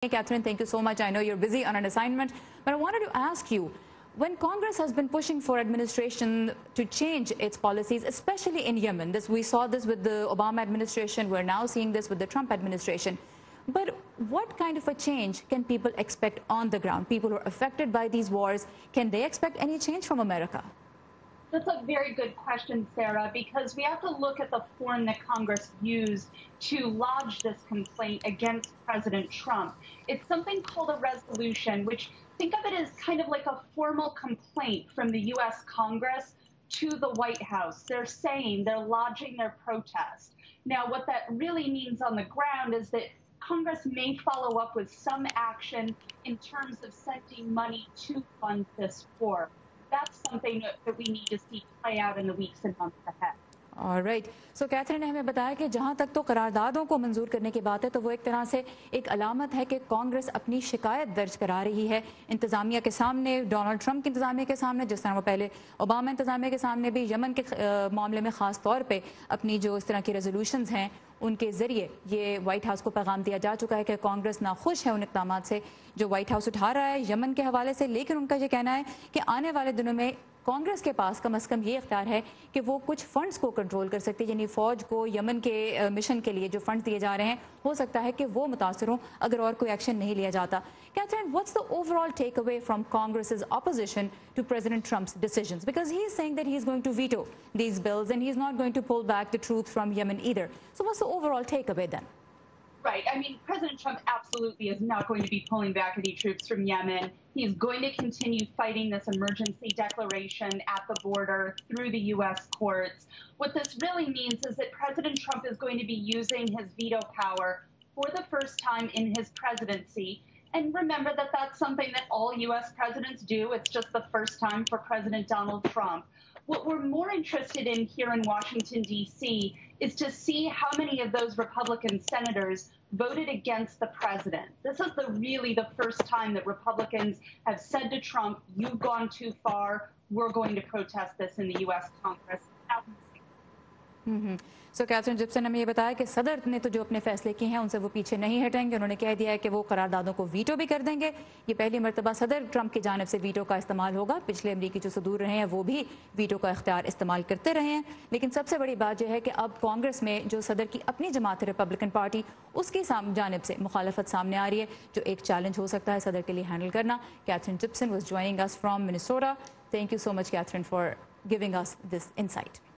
Catherine, thank you so much. I know you're busy on an assignment, but I wanted to ask you, when Congress has been pushing for administration to change its policies, especially in Yemen, we saw this with the Obama administration, we're now seeing this with the Trump administration. But what kind of a change can people expect on the ground? People who are affected by these wars, can they expect any change from America? That's a very good question, Sarah, because we have to look at the form that Congress used to lodge this complaint against President Trump. It's something called a resolution, which think of it as kind of like a formal complaint from the U.S. Congress to the White House. They're saying, they're lodging their protest. Now, what that really means on the ground is that Congress may follow up with some action in terms of sending money to fund this war. That's something that we need to see play out in the weeks and months ahead. All right. So Catherine ने हमें बताया कि जहां तक तो करारदादों को मंजूर करने की बात है तो वो एक तरह से एक अलामत है कि कांग्रेस अपनी शिकायत दर्ज करा रही है इंतजामिया के सामने, डोनाल्ड ट्रंप की इंतजामिया के सामने, जिस तरह वो पहले ओबामा इंतजामिया के सामने भी यमन के मामले में खास तौर पे अपनी जो इस तरह की रेजोल्यूशंस हैं उनके जरिए ये व्हाइट हाउस को पैगाम दिया जा चुका है कि कांग्रेस नाखुश है उन इक़दामात से जो व्हाइट हाउस उठा रहा है यमन के हवाले से। लेकिन उनका ये कहना है कि आने वाले दिनों में कांग्रेस के पास कम से कम ये इख्तियार है कि वो कुछ फंड्स को कंट्रोल कर सकती है, यानी फौज को यमन के मिशन के लिए जो फंड्स दिए जा रहे हैं हो सकता है कि वो मुतासर हों अगर और कोई एक्शन नहीं लिया जाता। Catherine, what's the overall takeaway from Congress's opposition to President Trump's decisions? Because he is saying that he's going to veto these bills and he's not going to pull back the troops from Yemen either. So what's the overall takeaway then? Right. I mean, President Trump absolutely is not going to be pulling back any troops from Yemen. He's going to continue fighting this emergency declaration at the border through the U.S. courts. What this really means is that President Trump is going to be using his veto power for the first time in his presidency. And remember that that's something that all U.S. presidents do. It's just the first time for President Donald Trump. What we're more interested in here in Washington, D.C., is to see how many of those Republican senators voted against the president. This is really the first time that Republicans have said to Trump, you've gone too far, we're going to protest this in the U.S. Congress. So Catherine Gipson ने हमें ये बताया कि सदर ने तो जो अपने फैसले किए हैं उनसे वो पीछे नहीं हटेंगे। उन्होंने कह दिया है कि वो करारदादों को वीटो भी कर देंगे। ये पहली मरतबा सदर ट्रंप की जानिब से वीटो का इस्तेमाल होगा। पिछले अमरीकी जो सदूर रहे हैं वो भी वीटो का इख्तियार इस्तेमाल करते रहे हैं। लेकिन सबसे बड़ी बात यह है कि अब कांग्रेस में जो सदर की अपनी जमात है रिपब्लिकन पार्टी, उसकी जानिब से मुखालफत सामने आ रही है, जो एक चैलेंज हो सकता है सदर के लिए हैंडल करना। Catherine Gipson was joining us from Minnesota. Thank you so much Catherine for giving us this insight.